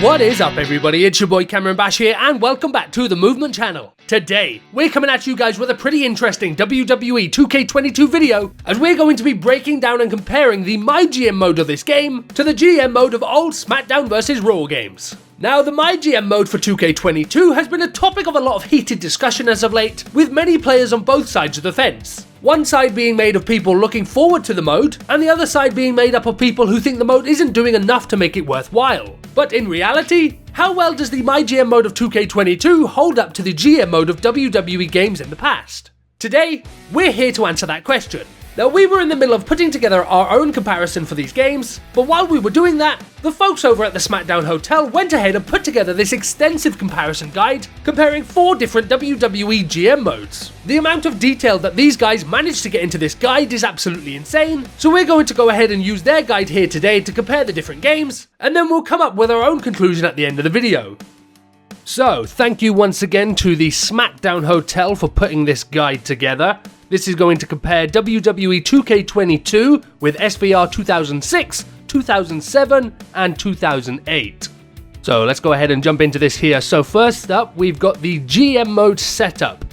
What is up everybody, it's your boy Cameron Bash here and welcome back to the Movement channel. Today, we're coming at you guys with a pretty interesting WWE 2K22 video as we're going to be breaking down and comparing the MyGM mode of this game to the GM mode of old SmackDown vs Raw games. Now, the MyGM mode for 2K22 has been a topic of a lot of heated discussion as of late, with many players on both sides of the fence. One side being made of people looking forward to the mode, and the other side being made up of people who think the mode isn't doing enough to make it worthwhile. But in reality, how well does the MyGM mode of 2K22 hold up to the GM mode of WWE games in the past? Today, we're here to answer that question. Now, we were in the middle of putting together our own comparison for these games, but while we were doing that, the folks over at the SmackDown Hotel went ahead and put together this extensive comparison guide comparing 4 different WWE GM modes. The amount of detail that these guys managed to get into this guide is absolutely insane, so we're going to go ahead and use their guide here today to compare the different games, and then we'll come up with our own conclusion at the end of the video. So, thank you once again to the SmackDown Hotel for putting this guide together. This is going to compare WWE 2K22 with SVR 2006, 2007, and 2008. So let's go ahead and jump into this here. So first up, we've got the GM mode setup.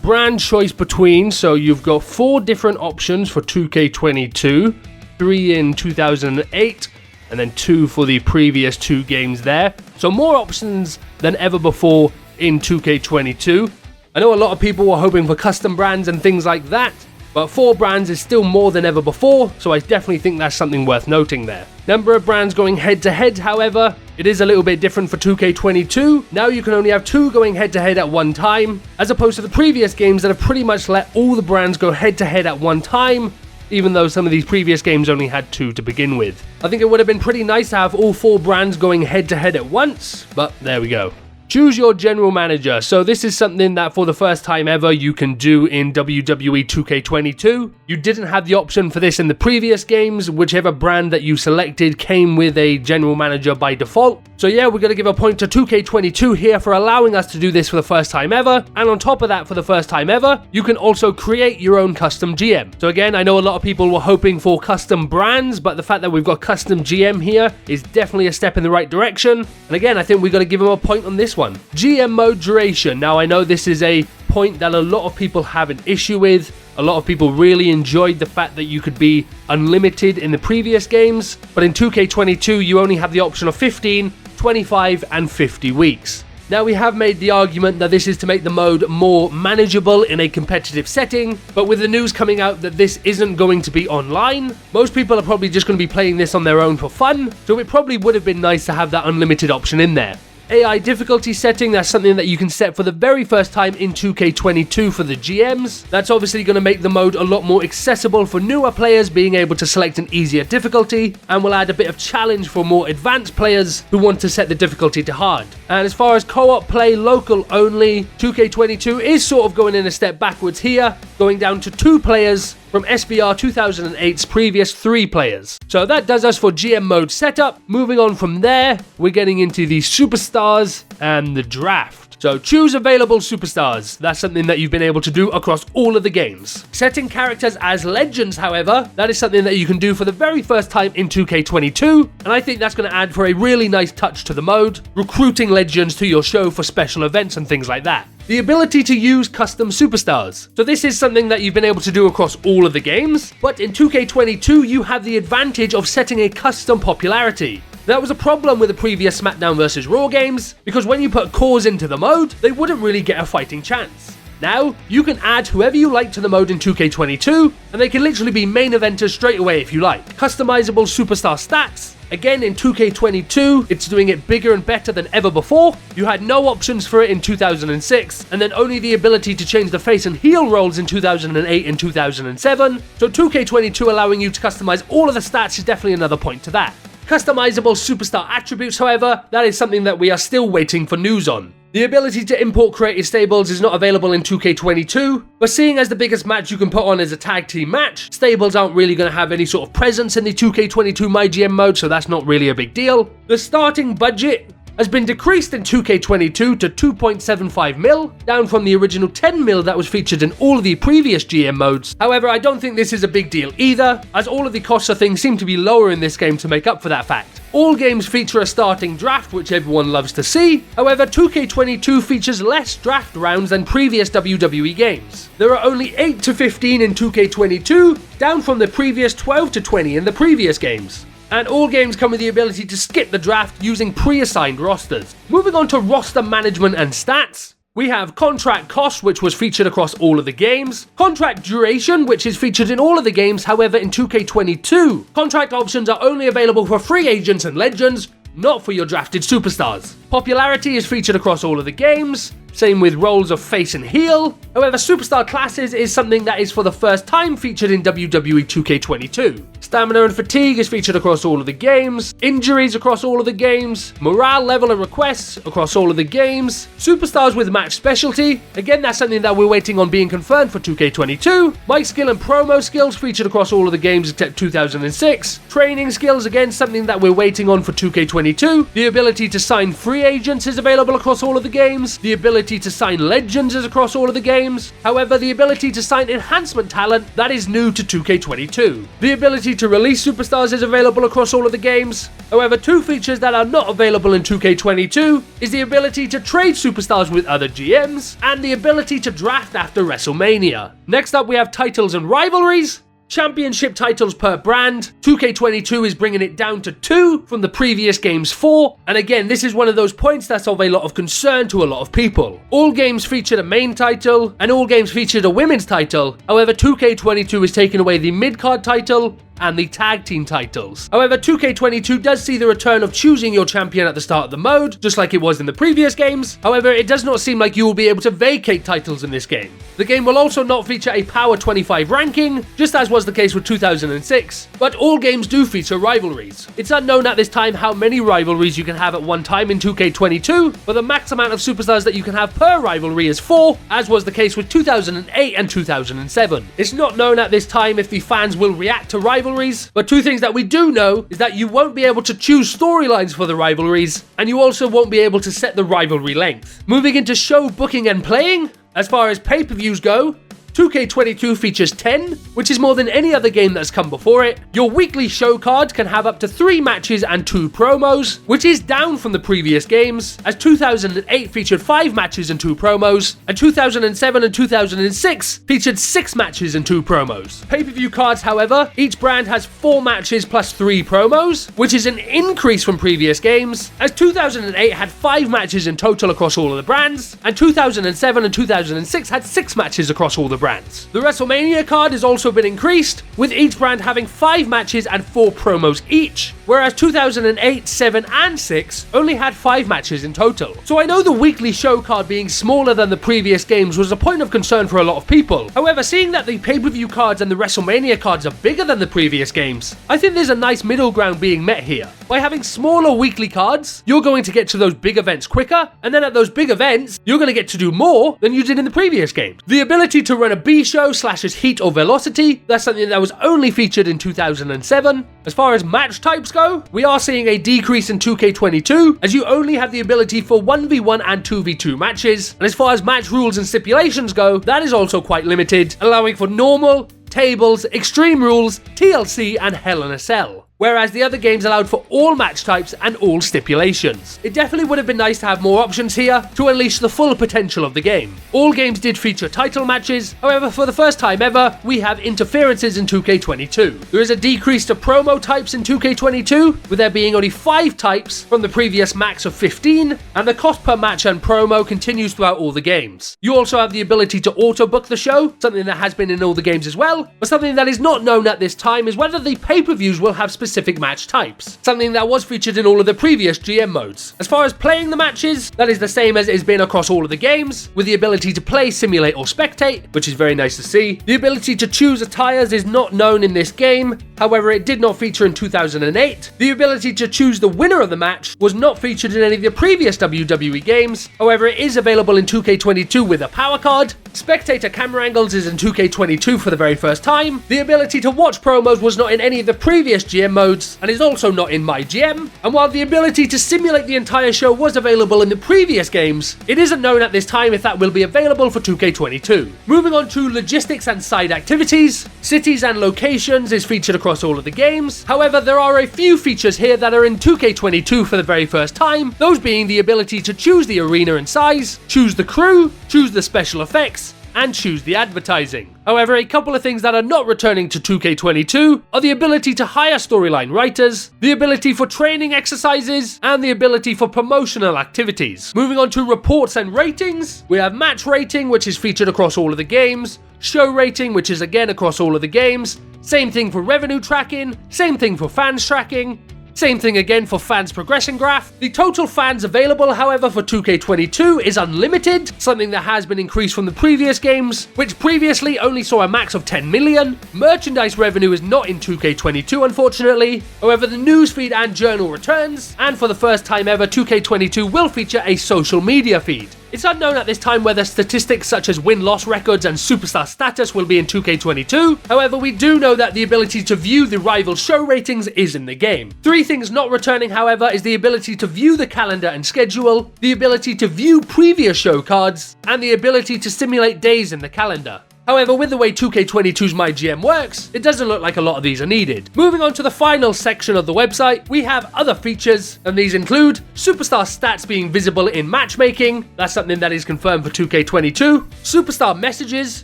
Brand choice between, so you've got 4 different options for 2K22, 3 in 2008, and then 2 for the previous 2 games there. So more options than ever before in 2K22. I know a lot of people were hoping for custom brands and things like that, but 4 brands is still more than ever before, so I definitely think that's something worth noting there. Number of brands going head to head, however, it is a little bit different for 2K22. Now you can only have 2 going head to head at one time, as opposed to the previous games that have pretty much let all the brands go head to head at one time, even though some of these previous games only had 2 to begin with. I think it would have been pretty nice to have all 4 brands going head to head at once, but there we go. Choose your general manager. So this is something that for the first time ever you can do in WWE 2K22. You didn't have the option for this in the previous games. Whichever brand that you selected came with a general manager by default. So yeah, we're going to give a point to 2K22 here for allowing us to do this for the first time ever. And on top of that, for the first time ever, you can also create your own custom GM. So again, I know a lot of people were hoping for custom brands, but the fact that we've got custom GM here is definitely a step in the right direction. And again, I think we've got to give them a point on this one. GM mode duration. Now, I know this is a point that a lot of people have an issue with. A lot of people really enjoyed the fact that you could be unlimited in the previous games, but in 2K22 you only have the option of 15, 25 and 50 weeks. Now, we have made the argument that this is to make the mode more manageable in a competitive setting, but with the news coming out that this isn't going to be online, most people are probably just going to be playing this on their own for fun, so it probably would have been nice to have that unlimited option in there. AI difficulty setting, that's something that you can set for the very first time in 2K22 for the GMs. That's obviously going to make the mode a lot more accessible for newer players, being able to select an easier difficulty, and will add a bit of challenge for more advanced players who want to set the difficulty to hard. And as far as co-op play local only, 2K22 is sort of going in a step backwards here, going down to 2 players from SVR 2008's previous 3 players. So that does us for GM mode setup. Moving on from there, we're getting into the superstars and the draft. So choose available superstars. That's something that you've been able to do across all of the games. Setting characters as legends, however, that is something that you can do for the very first time in 2K22, and I think that's going to add for a really nice touch to the mode, recruiting legends to your show for special events and things like that. The ability to use custom superstars. So this is something that you've been able to do across all of the games, but in 2K22 you have the advantage of setting a custom popularity. That was a problem with the previous SmackDown vs Raw games, because when you put cores into the mode, they wouldn't really get a fighting chance. Now, you can add whoever you like to the mode in 2K22, and they can literally be main eventers straight away if you like. Customizable superstar stats. Again, in 2K22, it's doing it bigger and better than ever before. You had no options for it in 2006, and then only the ability to change the face and heel roles in 2008 and 2007. So 2K22 allowing you to customize all of the stats is definitely another point to that. Customizable superstar attributes, however, that is something that we are still waiting for news on. The ability to import creative stables is not available in 2K22, but seeing as the biggest match you can put on is a tag team match, stables aren't really going to have any sort of presence in the 2K22 MyGM mode, so that's not really a big deal. The starting budget has been decreased in 2K22 to 2.75 mil, down from the original 10 mil that was featured in all of the previous GM modes. However, I don't think this is a big deal either, as all of the costs of things seem to be lower in this game to make up for that fact. All games feature a starting draft, which everyone loves to see. However, 2K22 features less draft rounds than previous WWE games. There are only 8 to 15 in 2K22, down from the previous 12 to 20 in the previous games. And all games come with the ability to skip the draft using pre-assigned rosters. Moving on to roster management and stats. We have contract cost, which was featured across all of the games. Contract duration, which is featured in all of the games, however in 2K22. Contract options are only available for free agents and legends, not for your drafted superstars. Popularity is featured across all of the games. Same with roles of face and heel. However, superstar classes is something that is for the first time featured in WWE 2K22. Stamina and fatigue is featured across all of the games. Injuries across all of the games. Morale level and requests across all of the games. Superstars with match specialty. Again, that's something that we're waiting on being confirmed for 2K22. Mic skill and promo skills featured across all of the games except 2006. Training skills, again, something that we're waiting on for 2K22. The ability to sign free agents is available across all of the games. The ability to sign legends is across all of the games. However, the ability to sign enhancement talent, that is new to 2K22. The ability to release superstars is available across all of the games. However, two features that are not available in 2K22 is the ability to trade superstars with other GMs and the ability to draft after WrestleMania. Next up, we have titles and rivalries. Championship titles per brand. 2K22 is bringing it down to 2 from the previous game's 4. And again, this is one of those points that's of a lot of concern to a lot of people. All games featured a main title, and all games featured a women's title. However, 2K22 is taking away the mid-card title and the tag team titles. However, 2K22 does see the return of choosing your champion at the start of the mode, just like it was in the previous games. However, it does not seem like you will be able to vacate titles in this game. The game will also not feature a Power 25 ranking, just as was the case with 2006, but all games do feature rivalries. It's unknown at this time how many rivalries you can have at one time in 2K22, but the max amount of superstars that you can have per rivalry is 4, as was the case with 2008 and 2007. It's not known at this time if the fans will react to rivalries, but two things that we do know is that you won't be able to choose storylines for the rivalries, and you also won't be able to set the rivalry length. Moving into show booking and playing, as far as pay-per-views go, 2K22 features 10, which is more than any other game that's come before it. Your weekly show card can have up to 3 matches and 2 promos, which is down from the previous games, as 2008 featured 5 matches and 2 promos, and 2007 and 2006 featured 6 matches and 2 promos. Pay-per-view cards, however, each brand has 4 matches plus 3 promos, which is an increase from previous games, as 2008 had 5 matches in total across all of the brands, and 2007 and 2006 had 6 matches across all the brands. The WrestleMania card has also been increased, with each brand having 5 matches and 4 promos each, whereas 2008, 7 and 6 only had 5 matches in total. So I know the weekly show card being smaller than the previous games was a point of concern for a lot of people. However, seeing that the pay-per-view cards and the WrestleMania cards are bigger than the previous games, I think there's a nice middle ground being met here. By having smaller weekly cards, you're going to get to those big events quicker, and then at those big events, you're going to get to do more than you did in the previous games. The ability to run a B-show / heat or velocity, that's something that was only featured in 2007. As far as match types go, we are seeing a decrease in 2K22, as you only have the ability for 1v1 and 2v2 matches, and as far as match rules and stipulations go, that is also quite limited, allowing for normal, tables, extreme rules, TLC, and Hell in a Cell. Whereas the other games allowed for all match types and all stipulations. It definitely would have been nice to have more options here to unleash the full potential of the game. All games did feature title matches, however for the first time ever, we have interferences in 2K22. There is a decrease to promo types in 2K22, with there being only 5 types from the previous max of 15, and the cost per match and promo continues throughout all the games. You also have the ability to auto-book the show, something that has been in all the games as well, but something that is not known at this time is whether the pay-per-views will have specific match types, something that was featured in all of the previous GM modes. As far as playing the matches, that is the same as it has been across all of the games, with the ability to play, simulate or spectate, which is very nice to see. The ability to choose attires is not known in this game, however it did not feature in 2008. The ability to choose the winner of the match was not featured in any of the previous WWE games, however it is available in 2K22 with a power card. Spectator camera angles is in 2K22 for the very first time. The ability to watch promos was not in any of the previous GM modes and is also not in MyGM, and while the ability to simulate the entire show was available in the previous games, it isn't known at this time if that will be available for 2K22. Moving on to logistics and side activities, cities and locations is featured across all of the games. However, there are a few features here that are in 2K22 for the very first time, those being the ability to choose the arena and size, choose the crew, choose the special effects, and choose the advertising. However, a couple of things that are not returning to 2K22 are the ability to hire storyline writers, the ability for training exercises, and the ability for promotional activities. Moving on to reports and ratings, we have match rating, which is featured across all of the games, show rating, which is again across all of the games, same thing for revenue tracking, same thing for fans tracking, same thing again for fans progression graph. The total fans available, however, for 2K22 is unlimited, something that has been increased from the previous games, which previously only saw a max of 10 million. Merchandise revenue is not in 2K22, unfortunately. However, the newsfeed and journal returns, and for the first time ever, 2K22 will feature a social media feed. It's unknown at this time whether statistics such as win-loss records and superstar status will be in 2K22, however we do know that the ability to view the rival show ratings is in the game. Three things not returning, however, is the ability to view the calendar and schedule, the ability to view previous show cards, and the ability to simulate days in the calendar. However, with the way 2K22's MyGM works, it doesn't look like a lot of these are needed. Moving on to the final section of the website, we have other features, and these include superstar stats being visible in matchmaking, that's something that is confirmed for 2K22, superstar messages,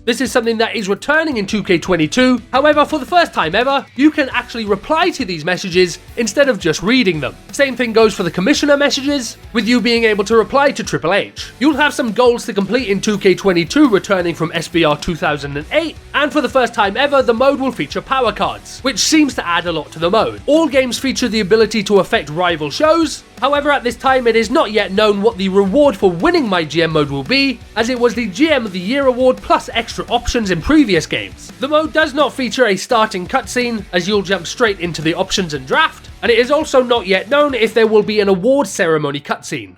this is something that is returning in 2K22, however for the first time ever, you can actually reply to these messages instead of just reading them. Same thing goes for the commissioner messages, with you being able to reply to Triple H. You'll have some goals to complete in 2K22 returning from SBR 2008, and for the first time ever, the mode will feature power cards, which seems to add a lot to the mode. All games feature the ability to affect rival shows, however at this time it is not yet known what the reward for winning MyGM mode will be, as it was the GM of the Year award plus extra options in previous games. The mode does not feature a starting cutscene, as you'll jump straight into the options and draft, and it is also not yet known if there will be an award ceremony cutscene.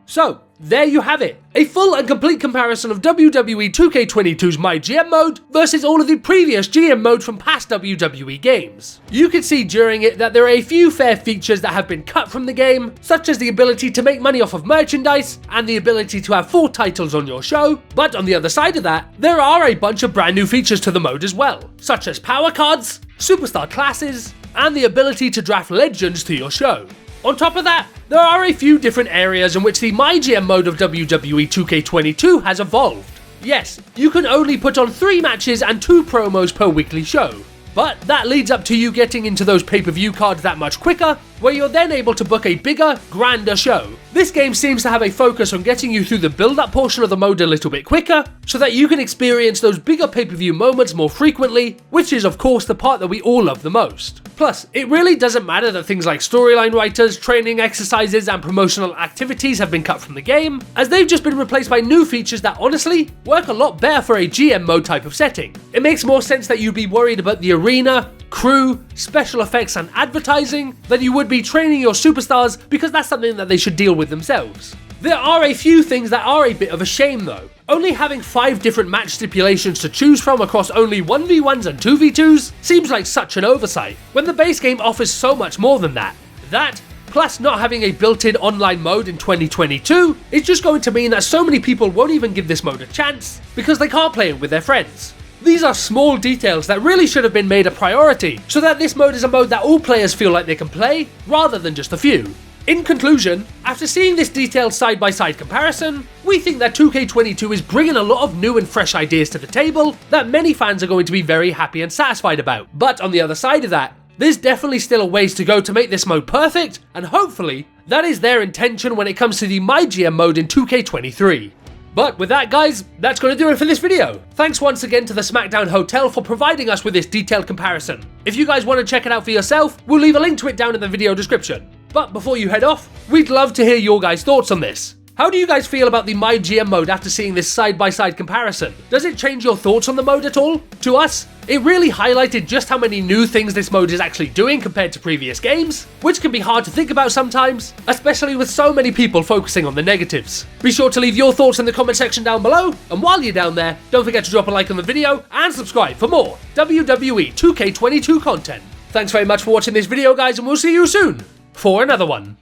So, there you have it, a full and complete comparison of WWE 2K22's MyGM mode versus all of the previous GM modes from past WWE games. You can see during it that there are a few fair features that have been cut from the game, such as the ability to make money off of merchandise and the ability to have 4 titles on your show, but on the other side of that, there are a bunch of brand new features to the mode as well, such as power cards, superstar classes, and the ability to draft legends to your show. On top of that, there are a few different areas in which the MyGM mode of WWE 2K22 has evolved. Yes, you can only put on 3 matches and 2 promos per weekly show, but that leads up to you getting into those pay-per-view cards that much quicker, where you're then able to book a bigger, grander show. This game seems to have a focus on getting you through the build-up portion of the mode a little bit quicker, so that you can experience those bigger pay-per-view moments more frequently, which is of course the part that we all love the most. Plus, it really doesn't matter that things like storyline writers, training exercises, and promotional activities have been cut from the game, as they've just been replaced by new features that honestly work a lot better for a GM mode type of setting. It makes more sense that you'd be worried about the arena, crew, special effects, and advertising than you would be training your superstars, because that's something that they should deal with themselves. There are a few things that are a bit of a shame though. Only having 5 different match stipulations to choose from across only 1v1s and 2v2s seems like such an oversight, when the base game offers so much more than that. That, plus not having a built-in online mode in 2022, is just going to mean that so many people won't even give this mode a chance, because they can't play it with their friends. These are small details that really should have been made a priority, so that this mode is a mode that all players feel like they can play, rather than just a few. In conclusion, after seeing this detailed side-by-side comparison, we think that 2K22 is bringing a lot of new and fresh ideas to the table that many fans are going to be very happy and satisfied about. But on the other side of that, there's definitely still a ways to go to make this mode perfect, and hopefully, that is their intention when it comes to the MyGM mode in 2K23. But with that guys, that's going to do it for this video. Thanks once again to the SmackDown Hotel for providing us with this detailed comparison. If you guys want to check it out for yourself, we'll leave a link to it down in the video description. But before you head off, we'd love to hear your guys' thoughts on this. How do you guys feel about the MyGM mode after seeing this side-by-side comparison? Does it change your thoughts on the mode at all? To us, it really highlighted just how many new things this mode is actually doing compared to previous games, which can be hard to think about sometimes, especially with so many people focusing on the negatives. Be sure to leave your thoughts in the comment section down below, and while you're down there, don't forget to drop a like on the video and subscribe for more WWE 2K22 content. Thanks very much for watching this video, guys, and we'll see you soon for another one.